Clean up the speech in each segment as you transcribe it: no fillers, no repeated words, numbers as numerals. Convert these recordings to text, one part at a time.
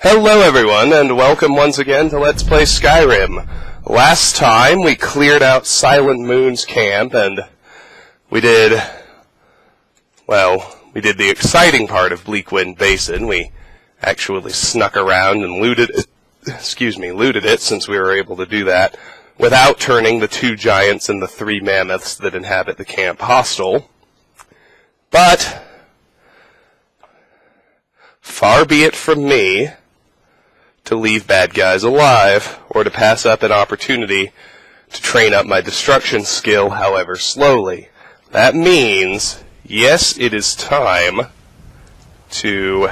Hello everyone, and welcome once again to Let's Play Skyrim. Last time we cleared out Silent Moon's camp, and we did the exciting part of Bleakwind Basin. We actually snuck around and looted it, since we were able to do that, without turning the 2 giants and the 3 mammoths that inhabit the camp hostile. But far be it from me to leave bad guys alive, or to pass up an opportunity to train up my destruction skill, however slowly. That means, yes, it is time to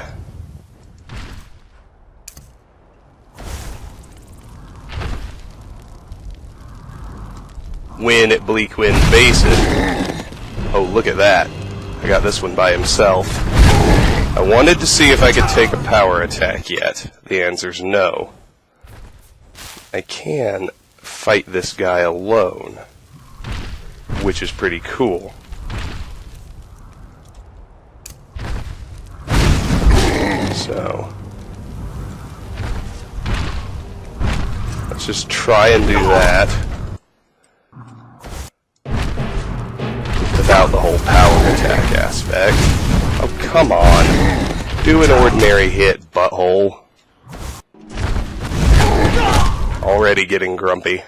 win at Bleakwind Basin. Oh, look at that. I got this one by himself. I wanted to see if I could take a power attack yet. The answer's no. I can fight this guy alone, which is pretty cool. So let's just try and do that without the whole power attack aspect. Oh, come on. Do an ordinary hit, butthole. Already getting grumpy.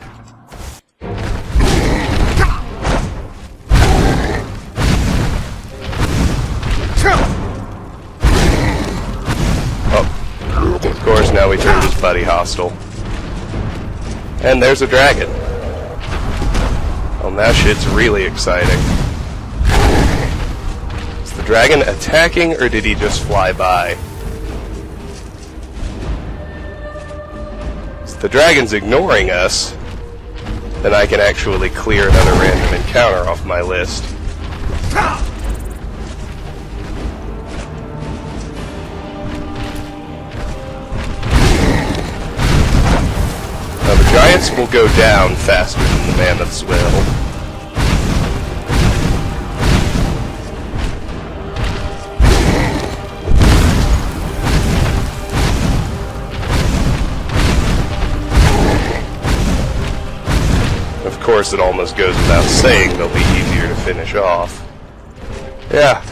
Oh, of course, now we turned his buddy hostile. And there's a dragon. Well, now shit's really exciting. Dragon attacking, or did he just fly by? If the dragon's ignoring us, then I can actually clear another random encounter off my list. Now the giants will go down faster than the mammoths will. Of course, it almost goes without saying they'll be easier to finish off. Yeah.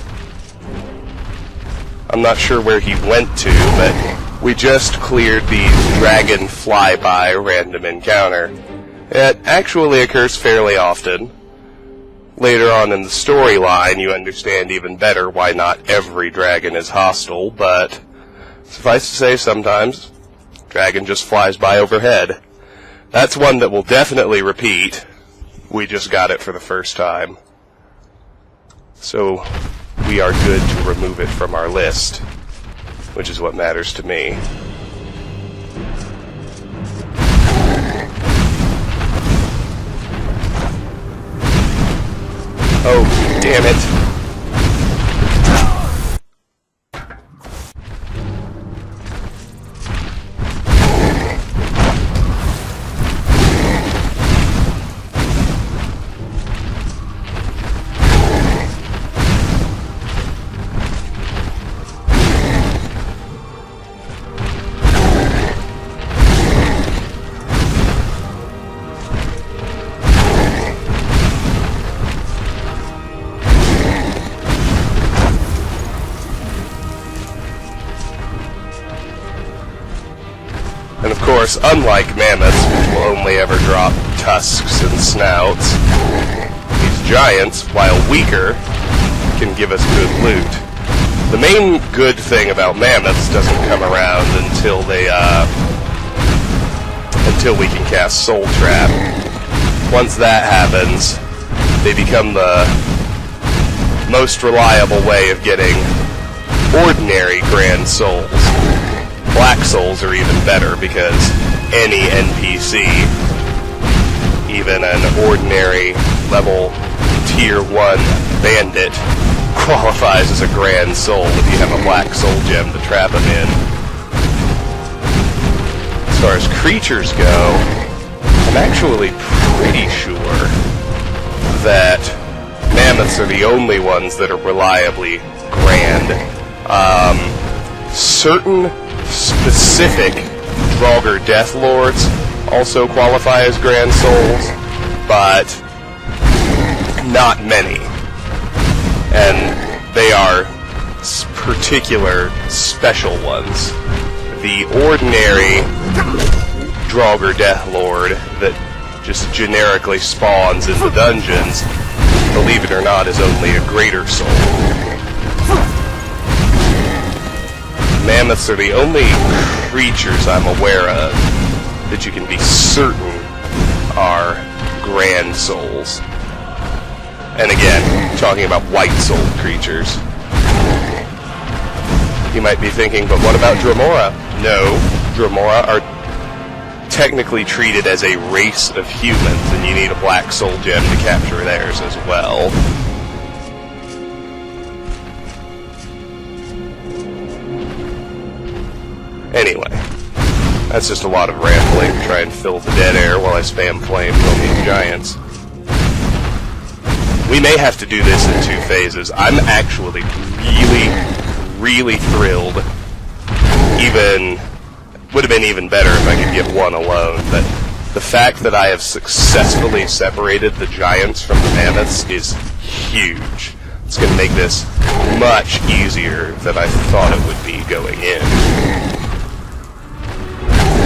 I'm not sure where he went to, but we just cleared the dragon flyby random encounter. It actually occurs fairly often. Later on in the storyline, you understand even better why not every dragon is hostile, but suffice to say, sometimes dragon just flies by overhead. That's one that will definitely repeat. We just got it for the first time. So we are good to remove it from our list, which is what matters to me. Oh, damn it. And of course, unlike mammoths, which will only ever drop tusks and snouts, these giants, while weaker, can give us good loot. The main good thing about mammoths doesn't come around until we can cast Soul Trap. Once that happens, they become the most reliable way of getting ordinary Grand Souls. Black Souls are even better, because any NPC, even an ordinary level tier 1 bandit, qualifies as a Grand Soul if you have a Black Soul gem to trap him in. As far as creatures go, I'm actually pretty sure that mammoths are the only ones that are reliably grand. Certain specific Draugr Death Lords also qualify as Grand Souls, but not many. And they are particular special ones. The ordinary Draugr Death Lord that just generically spawns in the dungeons, believe it or not, is only a greater soul. Mammoths are the only creatures I'm aware of that you can be certain are Grand Souls. And again, talking about white-souled creatures. You might be thinking, but what about Dremora? No, Dremora are technically treated as a race of humans, and you need a black soul gem to capture theirs as well. Anyway, that's just a lot of rambling to try and fill the dead air while I spam flames on these giants. We may have to do this in 2 phases. I'm actually really thrilled. Would have been even better if I could get one alone, but the fact that I have successfully separated the giants from the mammoths is huge. It's going to make this much easier than I thought it would be going in.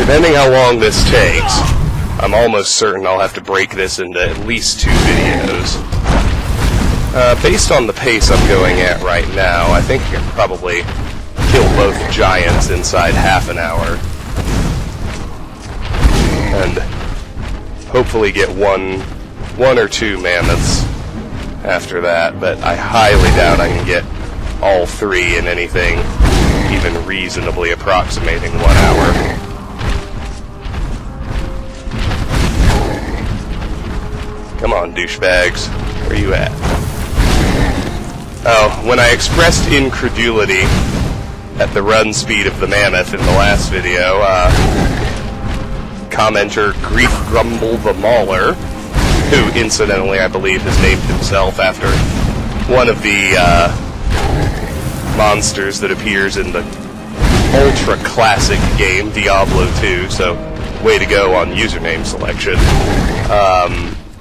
Depending how long this takes, I'm almost certain I'll have to break this into at least 2 videos. Based on the pace I'm going at right now, I think I can probably kill both giants inside half an hour. And hopefully get one or 2 mammoths after that, but I highly doubt I can get all 3 in anything even reasonably approximating 1 hour. Come on, douchebags. Where are you at? Oh, when I expressed incredulity at the run speed of the mammoth in the last video, commenter Grief Grumble the Mauler, who incidentally I believe has named himself after one of the monsters that appears in the ultra classic game Diablo 2, so way to go on username selection,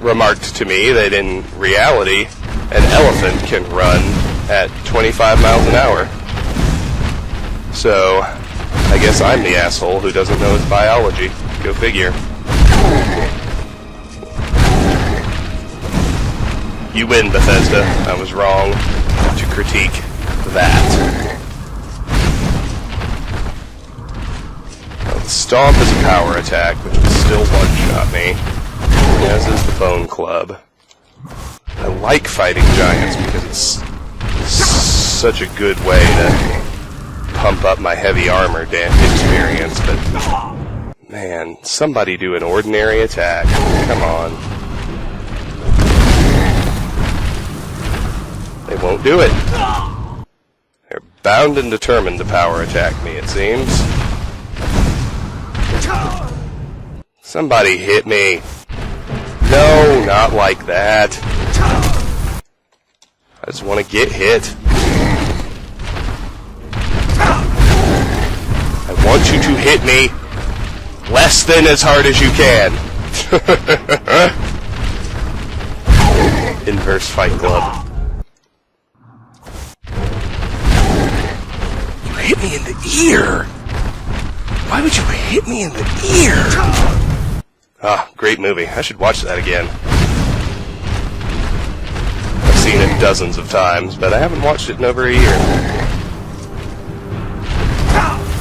remarked to me that in reality an elephant can run at 25 miles an hour. So, I guess I'm the asshole who doesn't know his biology. Go figure. You win, Bethesda. I was wrong to critique that. Well, the Stomp is a power attack, which will still one-shot me, as is the Bone Club. I like fighting giants because it's such a good way to pump up my heavy armor experience, but man, somebody do an ordinary attack. Come on. They won't do it. They're bound and determined to power attack me, it seems. Somebody hit me. No, not like that. I just want to get hit. I want you to hit me less than as hard as you can. Inverse Fight Club. You hit me in the ear. Why would you hit me in the ear? Ah, great movie. I should watch that again. I've seen it dozens of times, but I haven't watched it in over a year.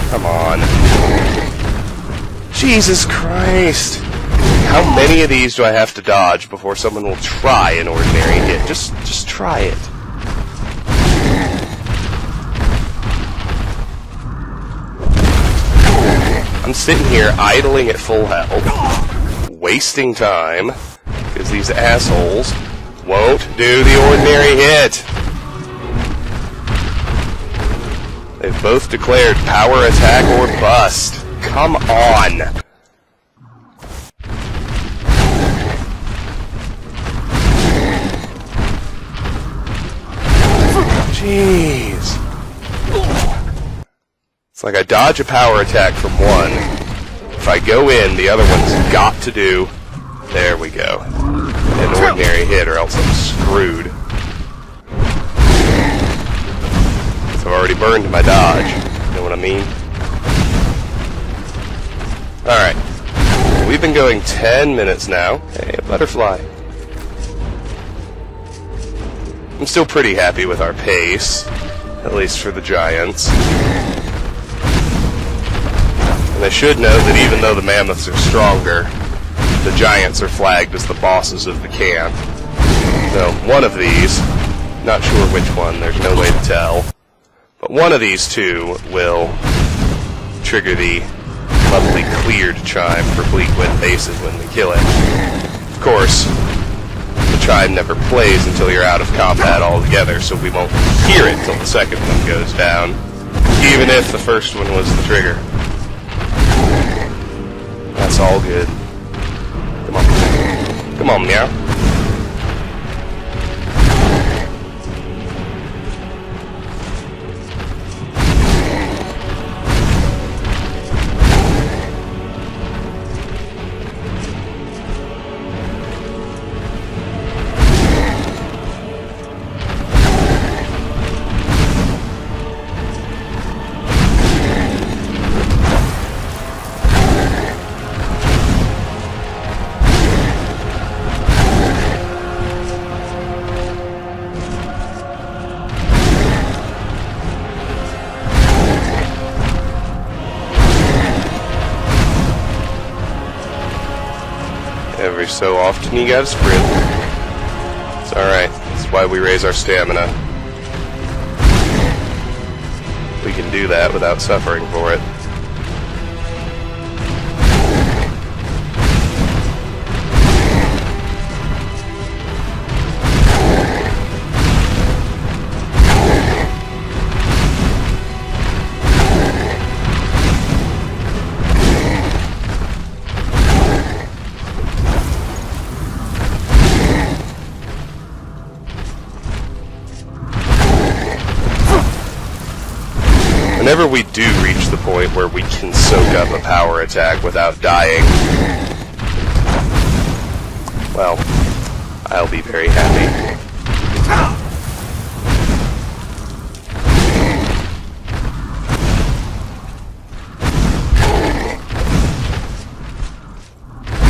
Come on. Jesus Christ. How many of these do I have to dodge before someone will try an ordinary hit? Just try it. I'm sitting here idling at full health, wasting time, because these assholes won't do the ordinary hit. They've both declared power attack or bust. Come on. Jeez. It's like I dodge a power attack from one. If I go in, the other one's got to do... There we go. An ordinary hit, or else I'm screwed. So I've already burned my dodge. You know what I mean? Alright. We've been going 10 minutes now. Hey, a butterfly. I'm still pretty happy with our pace. At least for the giants. And I should note that even though the mammoths are stronger, the giants are flagged as the bosses of the camp. So, one of these, not sure which one, there's no way to tell, but one of these two will trigger the lovely cleared chime for Bleakwind Basin when we kill it. Of course, the chime never plays until you're out of combat altogether, so we won't hear it till the second one goes down, even if the first one was the trigger. That's all good. Come on. Come on, meow. Every so often you gotta sprint. It's alright. That's why we raise our stamina. We can do that without suffering for it. Whenever we do reach the point where we can soak up a power attack without dying, well, I'll be very happy.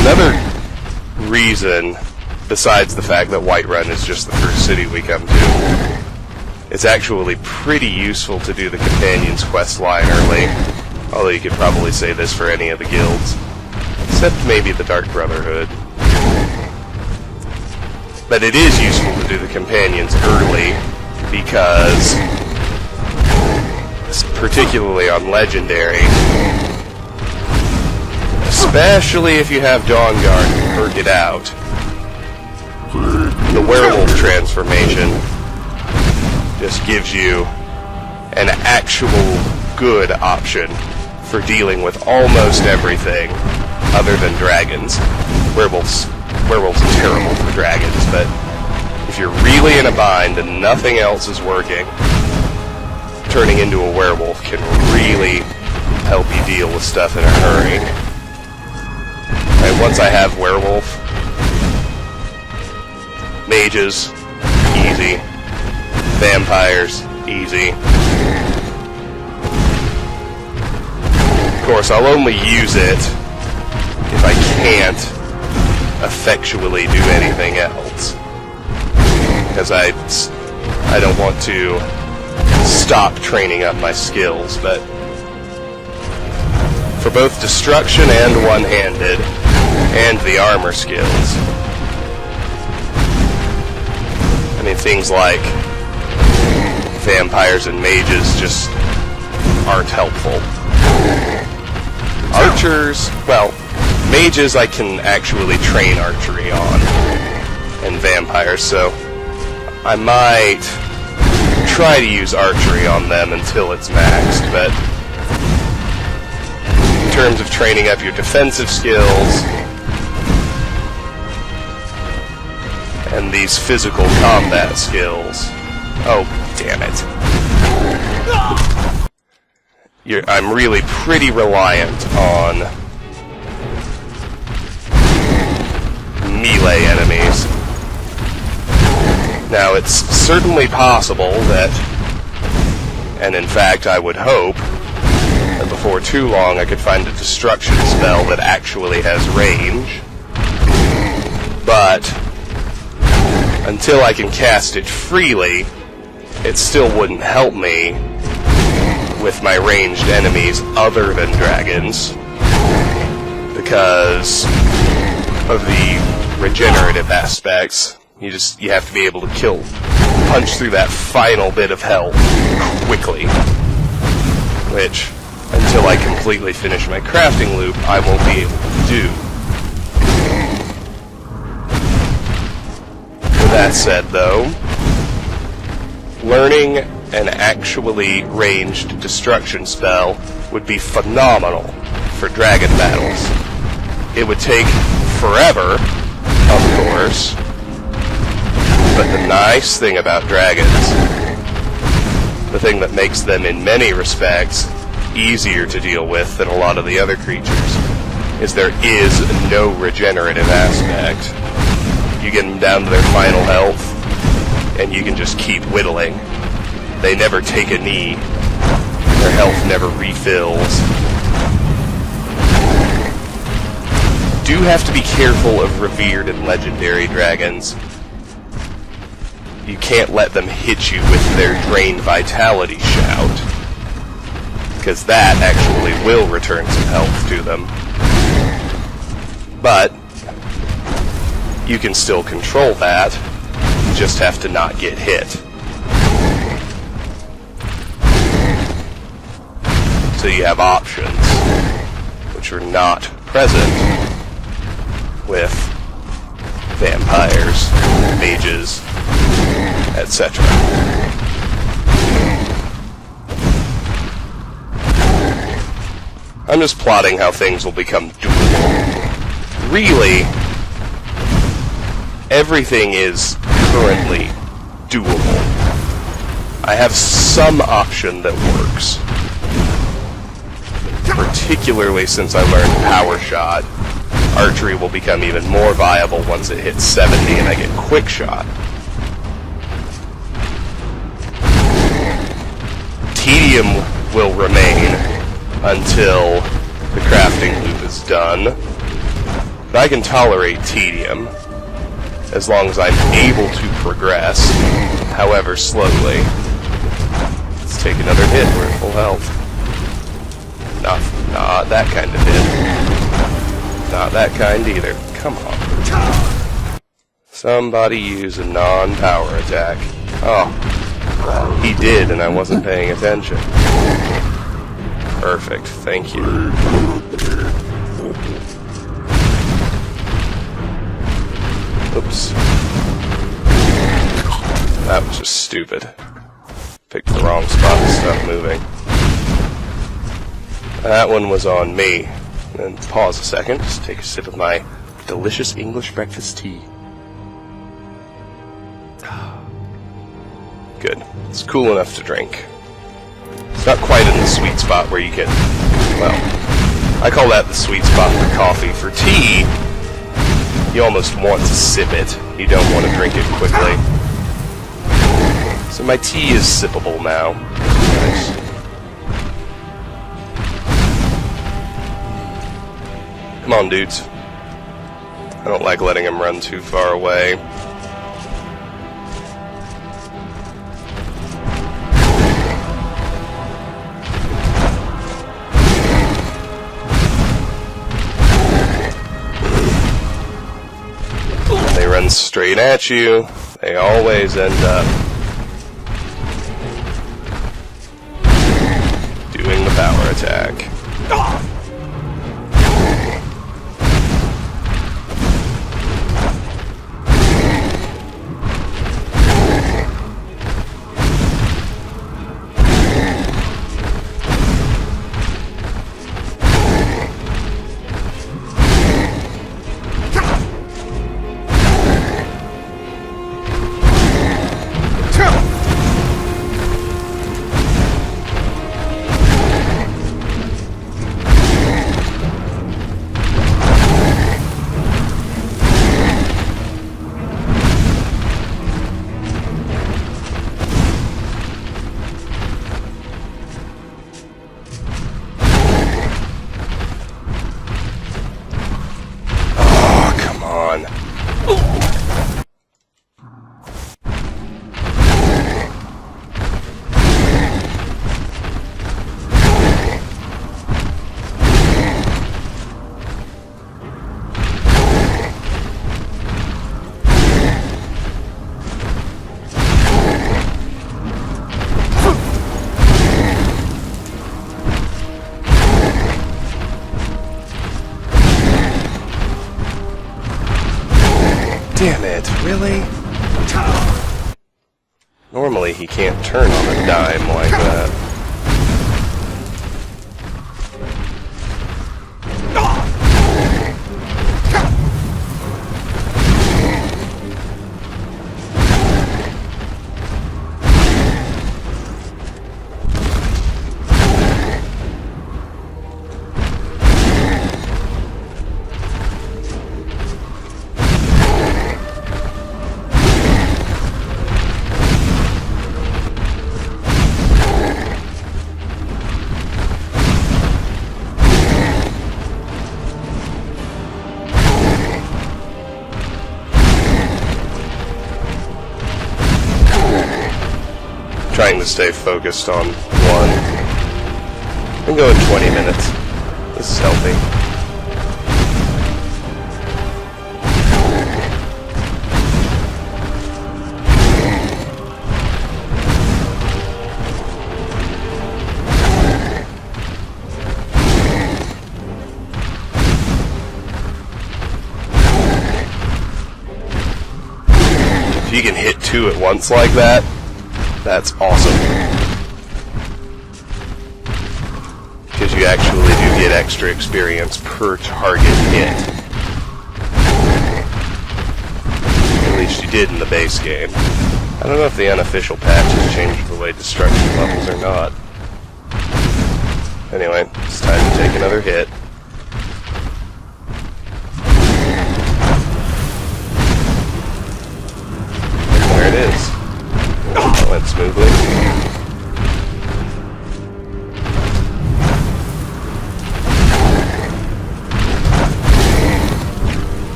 Another reason, besides the fact that Whiterun is just the first city we come to, it's actually pretty useful to do the Companion's quest line early, although you could probably say this for any of the guilds, except maybe the Dark Brotherhood. But it is useful to do the Companions early, because, particularly on Legendary, especially if you have Dawnguard and perk it out, the werewolf transformation just gives you an actual good option for dealing with almost everything other than dragons. Werewolves are terrible for dragons, but if you're really in a bind and nothing else is working, turning into a werewolf can really help you deal with stuff in a hurry. And once I have werewolf, mages, easy. Vampires, easy. Of course, I'll only use it if I can't effectually do anything else. Because I don't want to stop training up my skills, but for both destruction and one-handed, and the armor skills, I mean, things like vampires and mages just aren't helpful. Archers, well, mages I can actually train archery on, and vampires, so I might try to use archery on them until it's maxed, but in terms of training up your defensive skills and these physical combat skills, oh, damn it. I'm really pretty reliant on melee enemies. Now, it's certainly possible that, and in fact I would hope, that before too long I could find a destruction spell that actually has range. But until I can cast it freely, it still wouldn't help me with my ranged enemies other than dragons, because of the regenerative aspects. You have to be able to punch through that final bit of health quickly, which, until I completely finish my crafting loop, I won't be able to do. With that said, though, learning an actually ranged destruction spell would be phenomenal for dragon battles. It would take forever, of course, but the nice thing about dragons, the thing that makes them in many respects easier to deal with than a lot of the other creatures, is there is no regenerative aspect. You get them down to their final health, and you can just keep whittling. They never take a knee. Their health never refills. Do have to be careful of revered and legendary dragons. You can't let them hit you with their drain vitality shout, because that actually will return some health to them. But you can still control that. You just have to not get hit. So you have options, which are not present with vampires, mages, etc. I'm just plotting how things will become doable. Really, everything is currently doable. I have some option that works. Particularly since I learned Power Shot, archery will become even more viable once it hits 70 and I get Quick Shot. Tedium will remain until the crafting loop is done. But I can tolerate tedium as long as I'm able to progress, however slowly. Let's take another hit. We're at full health. Not that kind of hit. Not that kind either. Come on. Somebody use a non-power attack. Oh, he did, and I wasn't paying attention. Perfect. Thank you. Oops. That was just stupid. Picked the wrong spot and stopped moving. That one was on me. And pause a second, just take a sip of my delicious English breakfast tea. Good. It's cool enough to drink. It's not quite in the sweet spot where you get, well, I call that the sweet spot for coffee. For tea, you almost want to sip it. You don't want to drink it quickly. So my tea is sippable now. Nice. Come on, dudes. I don't like letting them run too far away. When they run straight at you, they always end up doing the power attack. Damn it, really? Normally he can't turn on a dime like that. Trying to stay focused on one. I'm going 20 minutes. This is healthy. If you can hit 2 at once like that, that's awesome. Because you actually do get extra experience per target hit. At least you did in the base game. I don't know if the unofficial patch has changed the way destruction levels or not. Anyway, it's time to take another hit. And there it is. That went smoothly.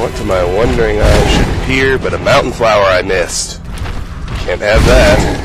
What am I wondering I should appear but a mountain flower I missed? Can't have that.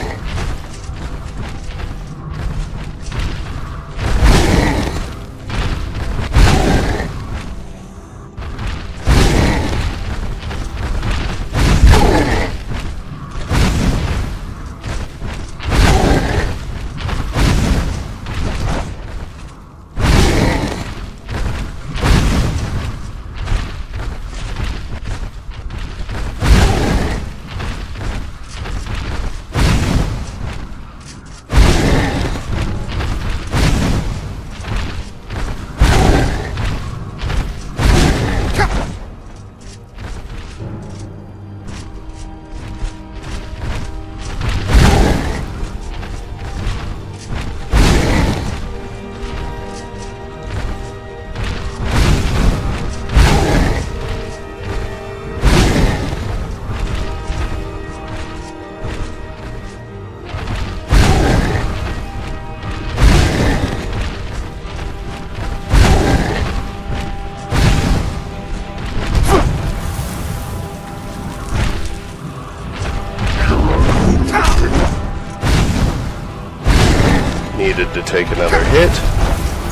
Needed to take another hit.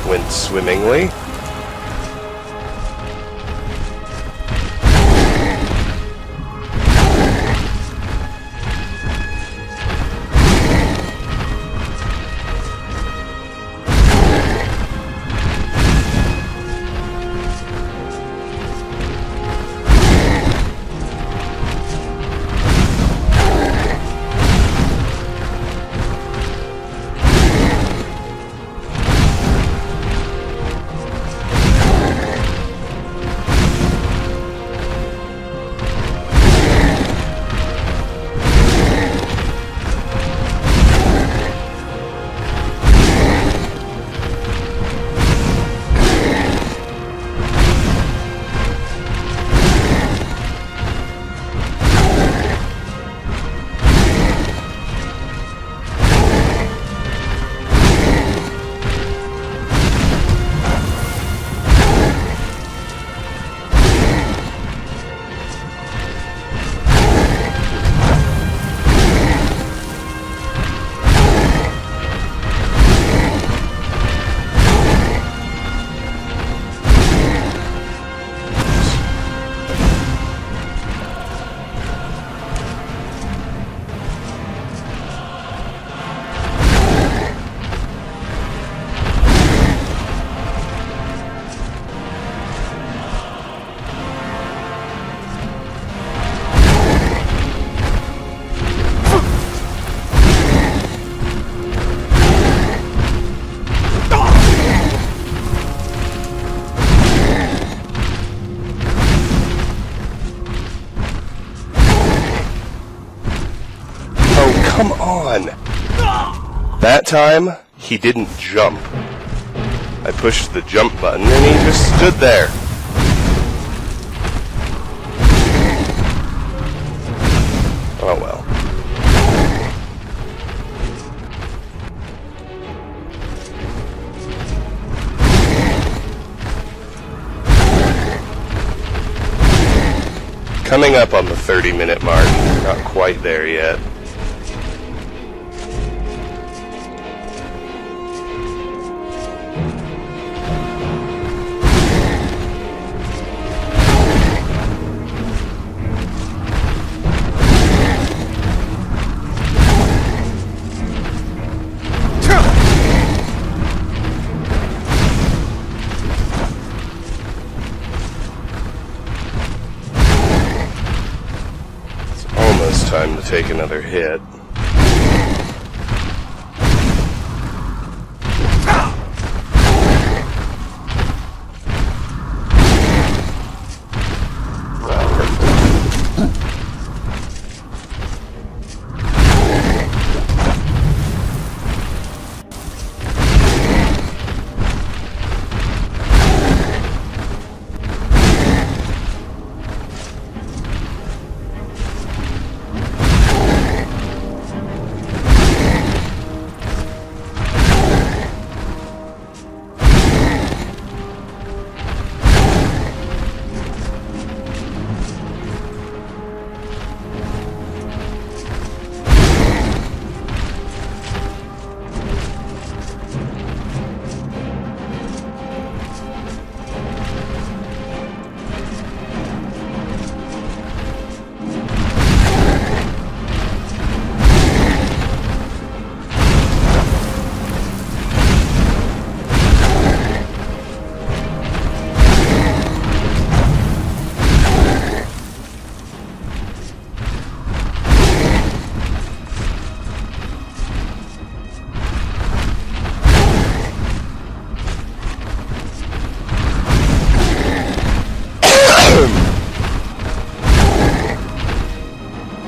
Went swimmingly. on! That time, he didn't jump. I pushed the jump button and he just stood there. Oh well. Coming up on the 30-minute mark. Not quite there yet. Time to take another hit.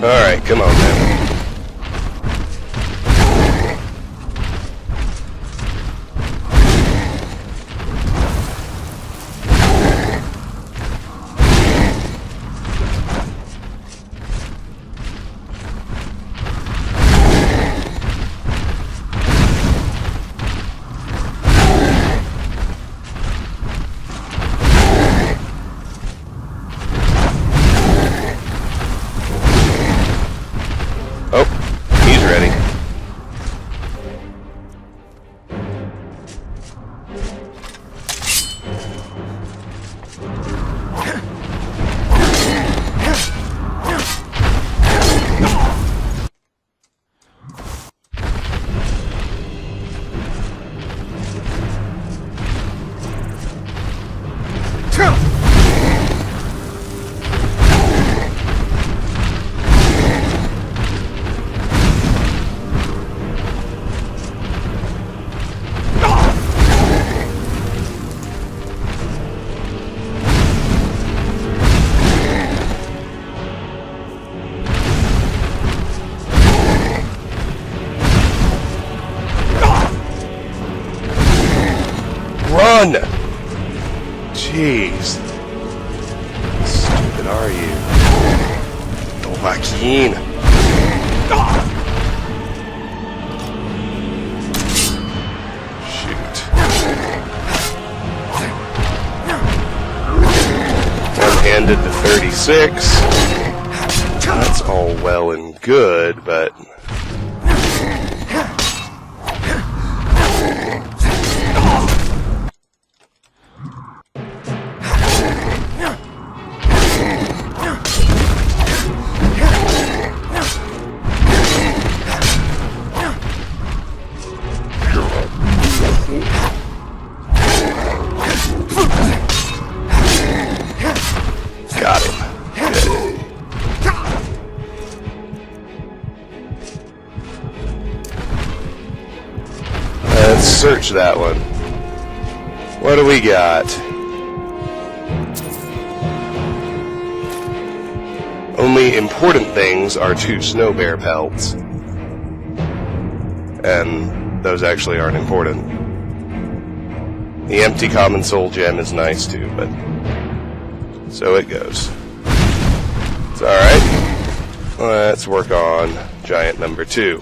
Alright, come on, man. Run! Jeez. How stupid are you? Joaquin. Shoot. One-handed to 36. That's all well and good, but... Got him. Let's search that one. What do we got? Only important things are 2 snow bear pelts. and those actually aren't important. The empty common soul gem is nice too, but so it goes. It's alright. Let's work on giant number 2.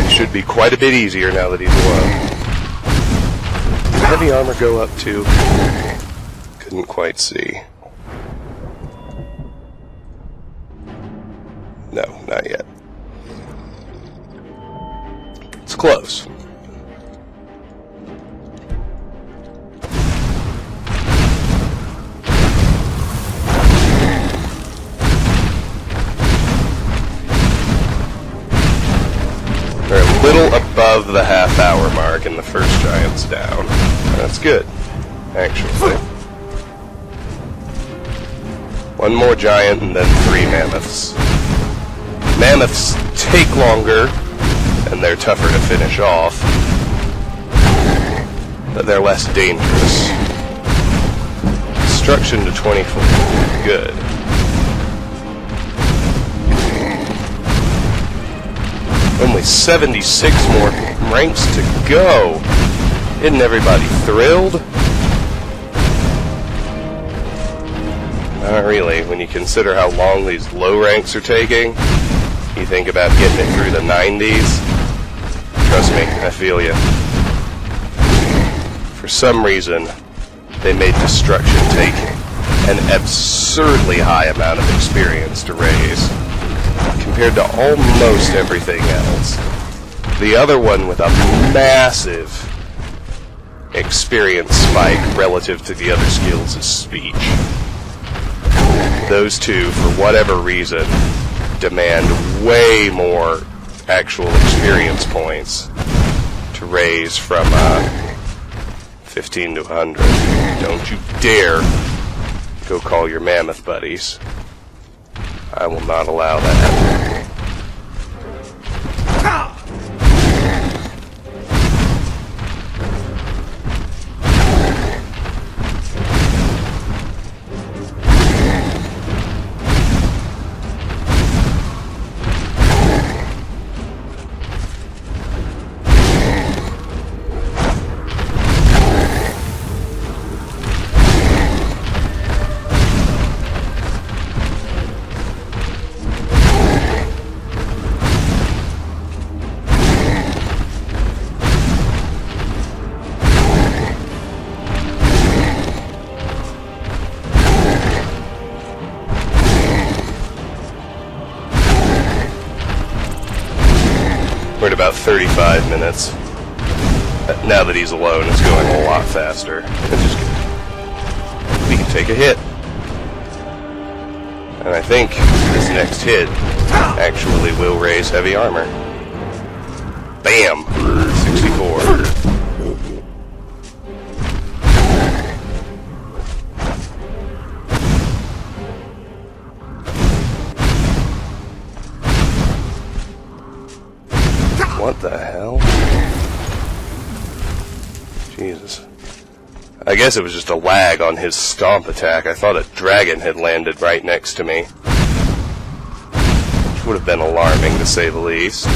Should be quite a bit easier now that he's alone. Did heavy armor go up too? Couldn't quite see. No, not yet. It's close. We're a little above the half-hour mark and the first giant's down. That's good, actually. One more giant and then 3 mammoths. Mammoths take longer, and they're tougher to finish off, but they're less dangerous. Destruction to 24. Good. Only 76 more ranks to go. Isn't everybody thrilled? Not really. When you consider how long these low ranks are taking, you think about getting it through the 90s. Trust me, I feel you. For some reason, they made destruction take an absurdly high amount of experience to raise, compared to almost everything else. The other one with a massive experience spike relative to the other skills is speech. Those two, for whatever reason, demand way more actual experience points to raise from 15 to 100. Don't you dare go call your mammoth buddies. I will not allow that. We're at about 35 minutes. Now that he's alone, it's going a lot faster. We can take a hit. And I think this next hit actually will raise heavy armor. Bam! 64. What the hell? Jesus. I guess it was just a lag on his stomp attack. I thought a dragon had landed right next to me. Which would have been alarming, to say the least.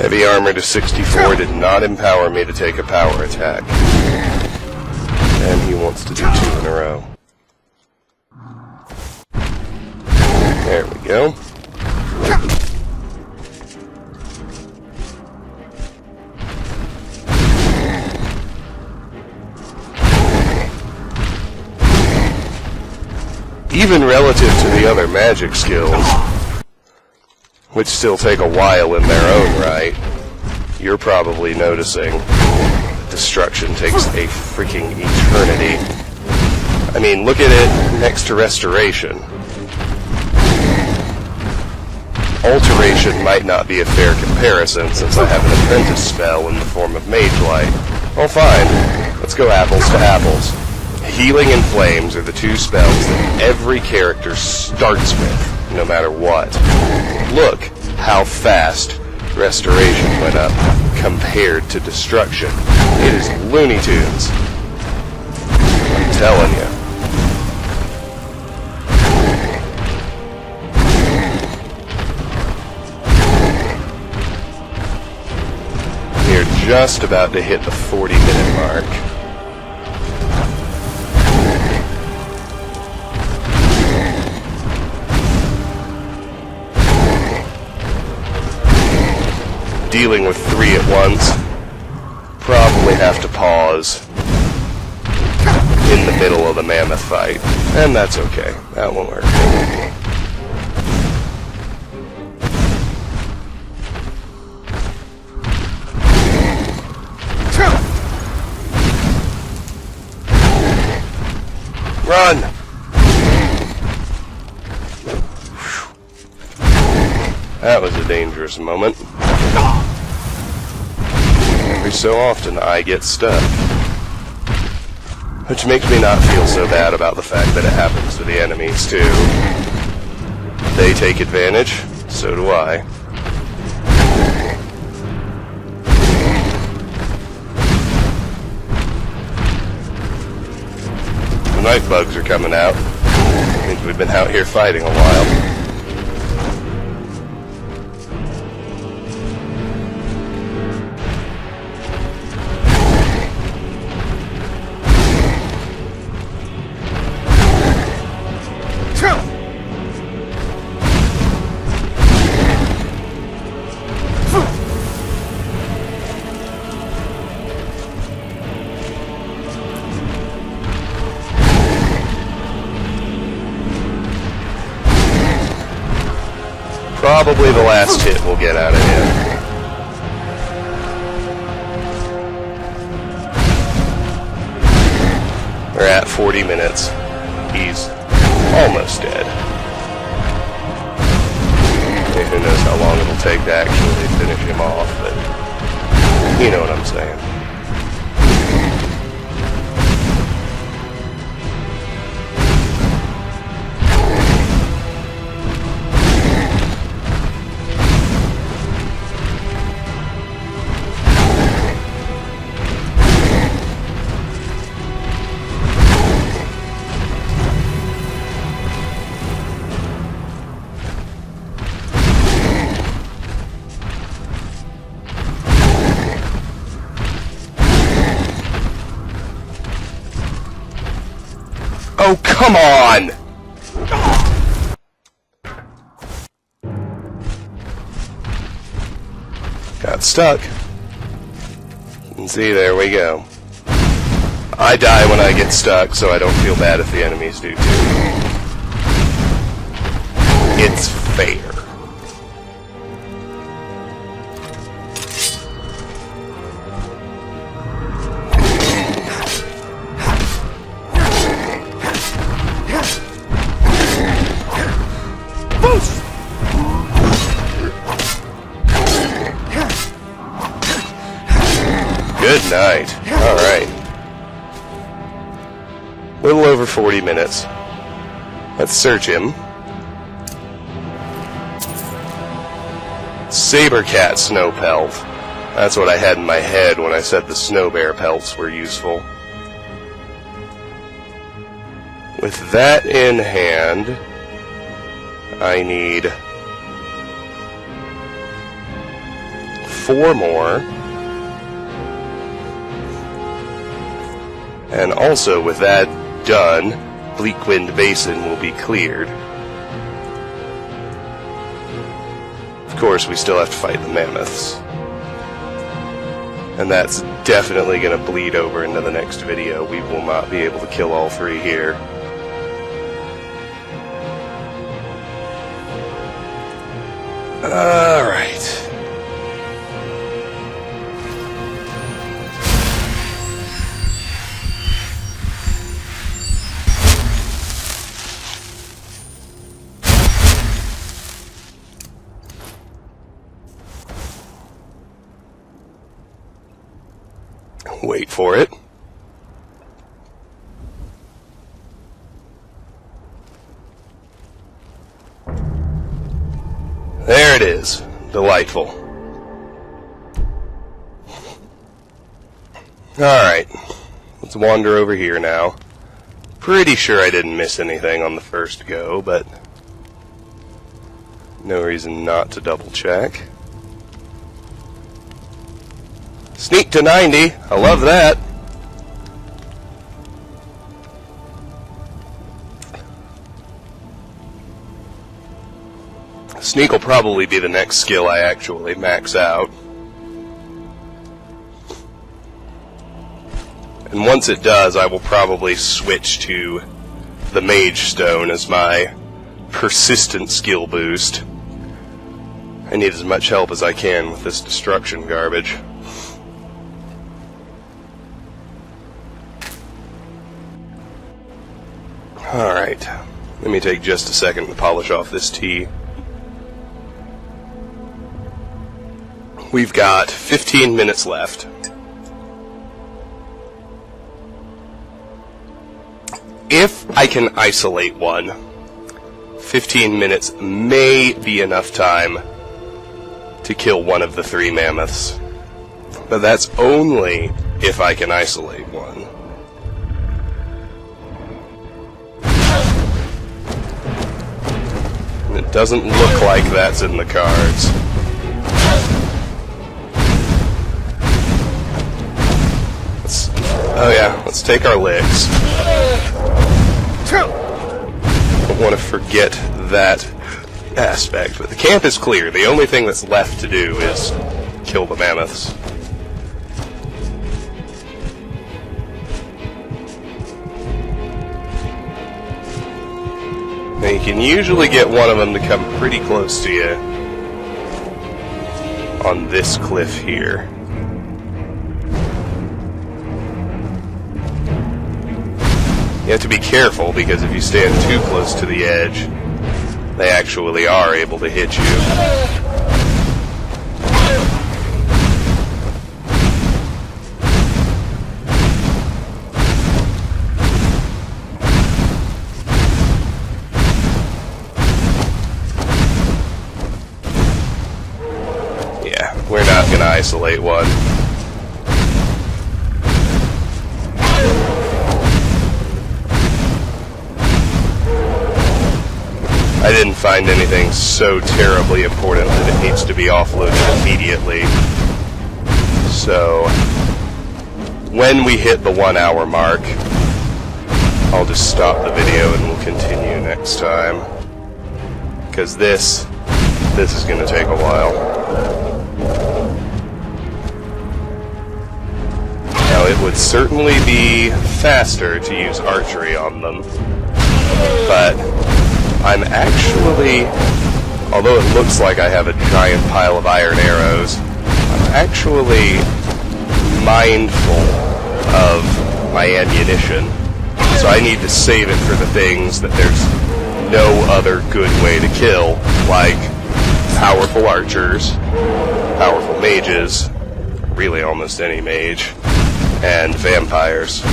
Heavy armor to 64 did not empower me to take a power attack. And he wants to do 2 in a row. There we go. Even relative to the other magic skills, which still take a while in their own right, you're probably noticing destruction takes a freaking eternity. I mean, look at it next to restoration. Alteration might not be a fair comparison since I have an apprentice spell in the form of Mage Light. Well, fine. Let's go apples to apples. Healing and Flames are the 2 spells that every character starts with, no matter what. Look how fast Restoration went up compared to Destruction. It is Looney Tunes. I'm telling you. We're just about to hit the 40-minute mark. Dealing with 3 at once, probably have to pause in the middle of the mammoth fight, and that's okay, that won't work. Run! That was a dangerous moment. Every so often I get stuck. Which makes me not feel so bad about the fact that it happens to the enemies too. They take advantage, so do I. The night bugs are coming out. Means we've been out here fighting a while. Probably the last hit we'll get out of him. We're at 40 minutes. He's almost dead. Who knows how long it'll take to actually finish him off, but you know what I'm saying. Oh, come on! Got stuck. And see, there we go. I die when I get stuck, so I don't feel bad if the enemies do too. It's fair. Good night. Alright. Little over 40 minutes. Let's search him. Sabre cat snow pelt. That's what I had in my head when I said the snow bear pelts were useful. With that in hand, I need 4 more. And also, with that done, Bleakwind Basin will be cleared. Of course, we still have to fight the mammoths. And that's definitely going to bleed over into the next video. We will not be able to kill all 3 here. Alright. Wait for it. There it is. Delightful. Alright. Let's wander over here now. Pretty sure I didn't miss anything on the first go, but no reason not to double check. Sneak to 90. I love that. Sneak will probably be the next skill I actually max out. And once it does, I will probably switch to the Mage Stone as my persistent skill boost. I need as much help as I can with this destruction garbage. Alright, let me take just a second to polish off this tea. We've got 15 minutes left. If I can isolate one, 15 minutes may be enough time to kill one of the 3 mammoths. But that's only if I can isolate one. It doesn't look like that's in the cards. Oh yeah, let's take our licks. Don't want to forget that aspect, but the camp is clear. The only thing that's left to do is kill the mammoths. Now you can usually get one of them to come pretty close to you on this cliff here. You have to be careful, because if you stand too close to the edge, they actually are able to hit you. Yeah, we're not going to isolate one. I didn't find anything so terribly important that it needs to be offloaded immediately. So, when we hit the 1 hour mark, I'll just stop the video and we'll continue next time. Because this is going to take a while. Now, it would certainly be faster to use archery on them, but I'm actually, although it looks like I have a giant pile of iron arrows, I'm actually mindful of my ammunition. So I need to save it for the things that there's no other good way to kill, like powerful archers, powerful mages, really almost any mage, and vampires.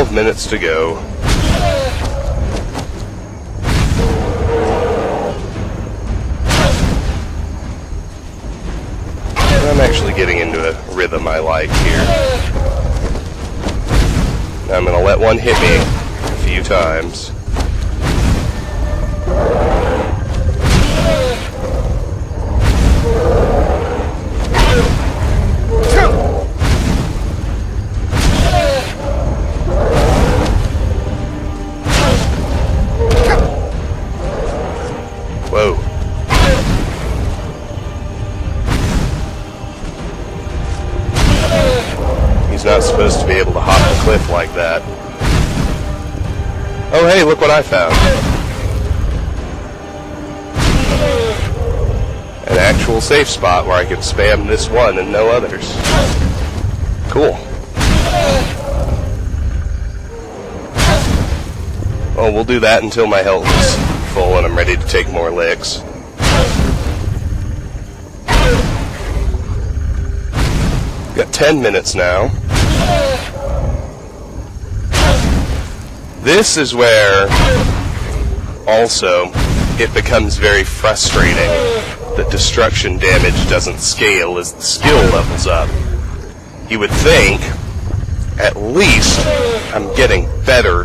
12 minutes to go. I'm actually getting into a rhythm I like here. I'm going to let one hit me a few times. Whoa. He's not supposed to be able to hop the cliff like that. Oh hey, look what I found. An actual safe spot where I can spam this one and no others. Cool. Oh, we'll do that until my health is full and I'm ready to take more licks. Got 10 minutes now. This is where also it becomes very frustrating that destruction damage doesn't scale as the skill levels up. You would think at least I'm getting better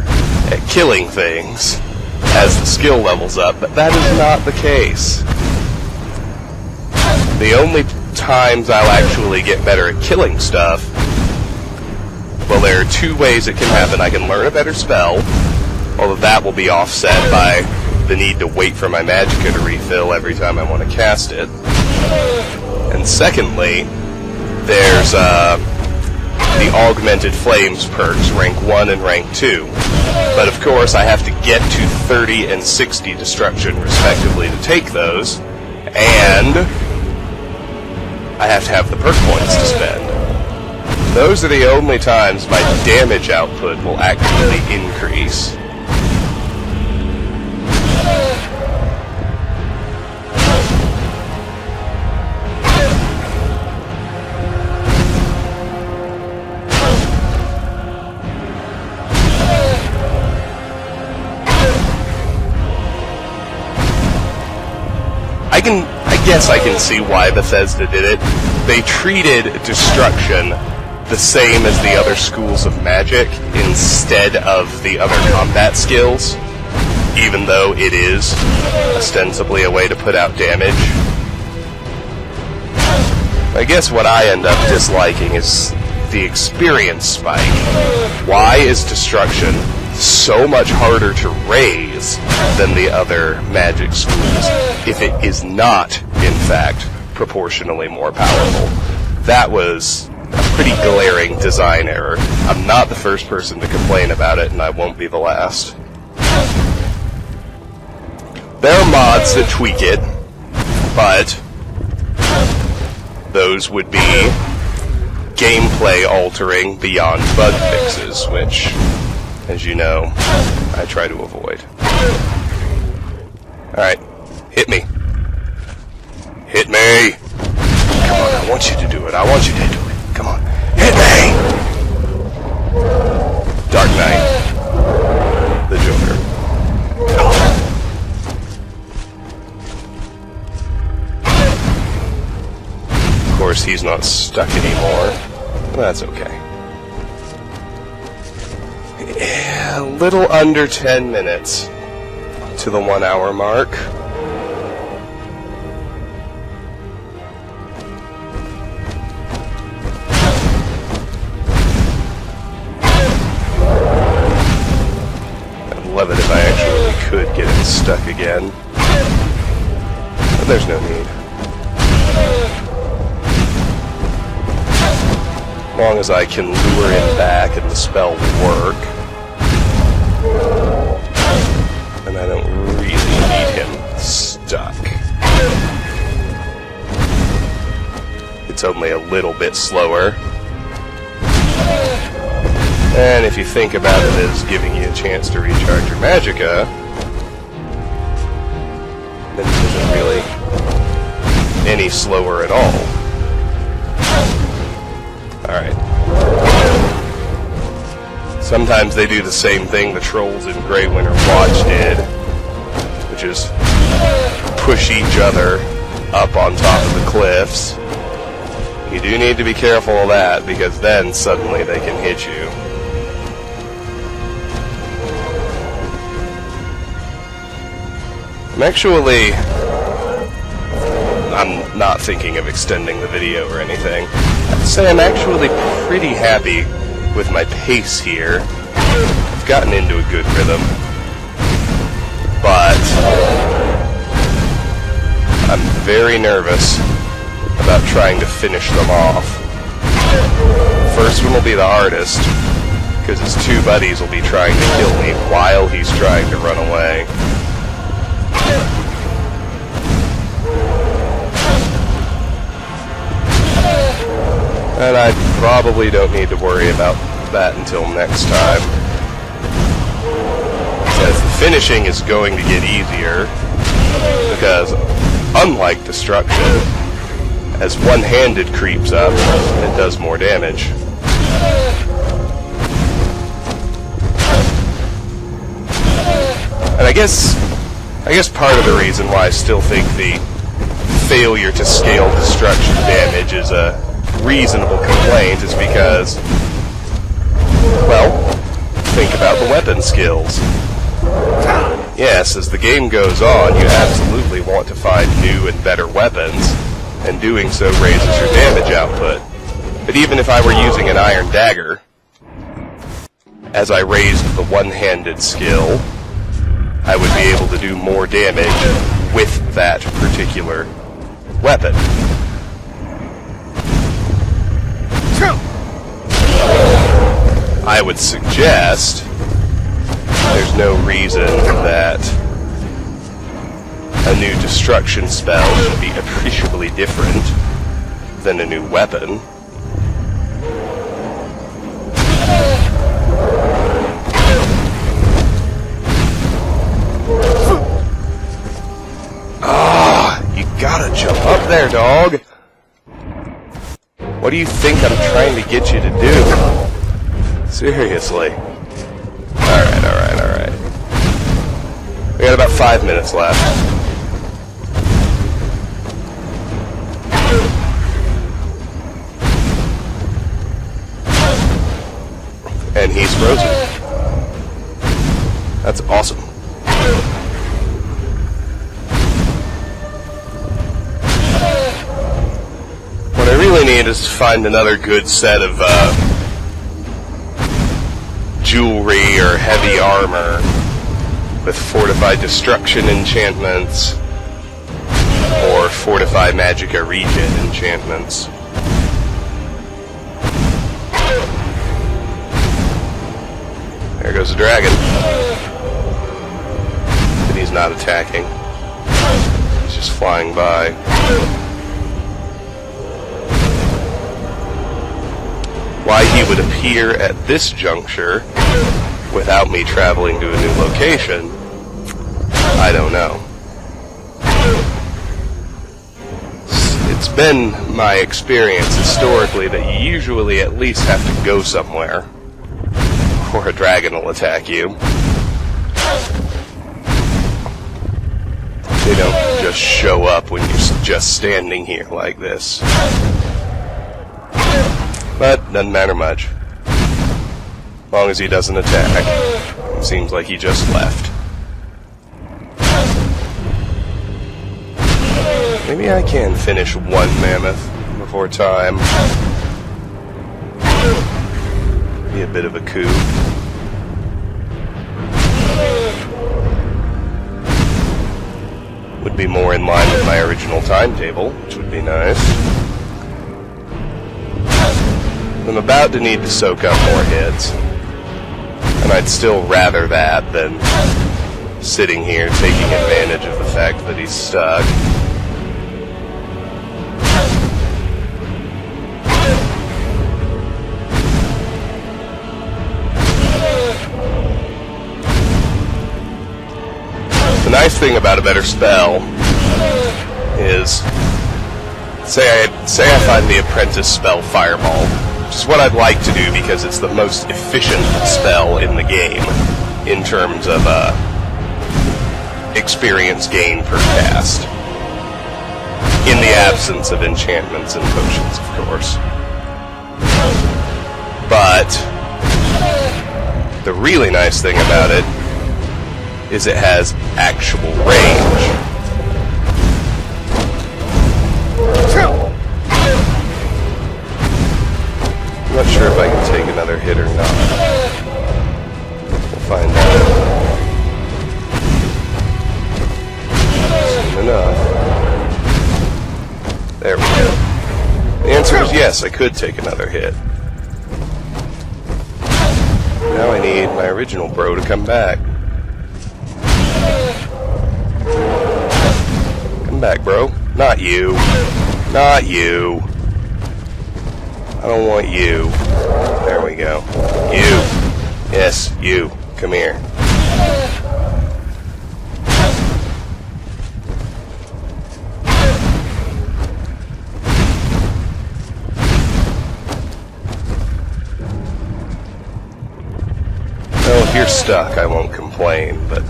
at killing things as the skill levels up, but that is not the case. The only times I'll actually get better at killing stuff, well, there are two ways it can happen. I can learn a better spell, although that will be offset by the need to wait for my magicka to refill every time I want to cast it. And secondly, there's the Augmented Flames perks, rank 1 and rank 2. But of course, I have to get to 30 and 60 destruction respectively to take those, and I have to have the perk points to spend. Those are the only times my damage output will actually increase. I guess I can see why Bethesda did it. They treated destruction the same as the other schools of magic instead of the other combat skills, even though it is ostensibly a way to put out damage. I guess what I end up disliking is the experience spike. Why is destruction so much harder to raise than the other magic schools if it is not, in fact, proportionally more powerful? That was a pretty glaring design error. I'm not the first person to complain about it, and I won't be the last. There are mods that tweak it, but those would be gameplay altering beyond bug fixes, which, as you know, I try to avoid. Alright, hit me. Hit me! Come on, I want you to do it. I want you to do it. Come on. Hit me! Dark Knight. The Joker. Oh. Of course, he's not stuck anymore. That's okay. A little under 10 minutes to the 1 hour mark. I'd love it if I actually could get it stuck again. But there's no need. As long as I can lure him back and the spell will work. And I don't really need him stuck. It's only a little bit slower. And if you think about it as giving you a chance to recharge your magicka, then it isn't really any slower at all. Alright. Sometimes they do the same thing the trolls in Grey Winter Watch did, which is push each other up on top of the cliffs. You do need to be careful of that, because then suddenly they can hit you. I'm not thinking of extending the video or anything. I have to say I'm actually pretty happy with my pace here. I've gotten into a good rhythm. But I'm very nervous about trying to finish them off. First one will be the hardest, because his two buddies will be trying to kill me while he's trying to run away. And I probably don't need to worry about that until next time. As the finishing is going to get easier, because unlike Destruction, as one-handed creeps up, it does more damage. And I guess part of the reason why I still think the failure to scale Destruction damage is a reasonable complaint is because, well, think about the weapon skills. Yes, as the game goes on, you absolutely want to find new and better weapons, and doing so raises your damage output. But even if I were using an iron dagger, as I raised the one-handed skill, I would be able to do more damage with that particular weapon. I would suggest there's no reason that a new destruction spell should be appreciably different than a new weapon. Ah, you gotta jump up there, dog. What do you think I'm trying to get you to do? Seriously. Alright. We got about 5 minutes left. And he's frozen. That's awesome. What I really need is to find another good set of jewelry or heavy armor with fortified destruction enchantments or fortify magicka regen enchantments. There goes the dragon. But he's not attacking. He's just flying by. Why he would appear at this juncture without me traveling to a new location, I don't know. It's been my experience historically that you usually at least have to go somewhere, or a dragon will attack you. They don't just show up when you're just standing here like this. But doesn't matter much. As long as he doesn't attack. It seems like he just left. Maybe I can finish one mammoth before time. Be a bit of a coup. Would be more in line with my original timetable, which would be nice. I'm about to need to soak up more hits. And I'd still rather that than sitting here taking advantage of the fact that he's stuck. The nice thing about a better spell is, say I find the apprentice spell Fireball, which is what I'd like to do because it's the most efficient spell in the game in terms of experience gain per cast. In the absence of enchantments and potions, of course. But the really nice thing about it is it has actual range. I'm not sure if I can take another hit or not. We'll find out. Soon enough. There we go. The answer is yes, I could take another hit. Now I need my original bro to come back. Come back, bro. Not you. Not you. I don't want you. There we go. You. Yes, you. Come here. Well, if you're stuck, I won't complain, but...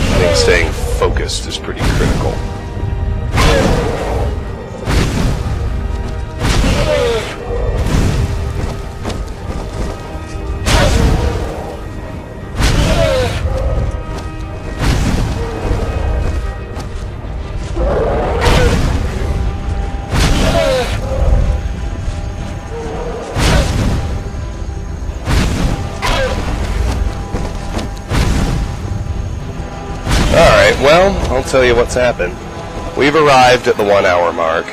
I think staying focused is pretty critical. Alright, well, I'll tell you what's happened. We've arrived at the 1 hour mark.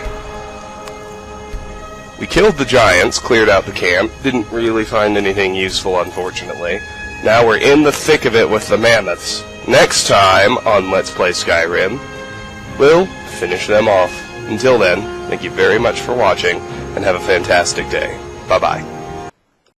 We killed the giants, cleared out the camp, didn't really find anything useful, unfortunately. Now we're in the thick of it with the mammoths. Next time on Let's Play Skyrim, we'll finish them off. Until then, thank you very much for watching, and have a fantastic day. Bye-bye.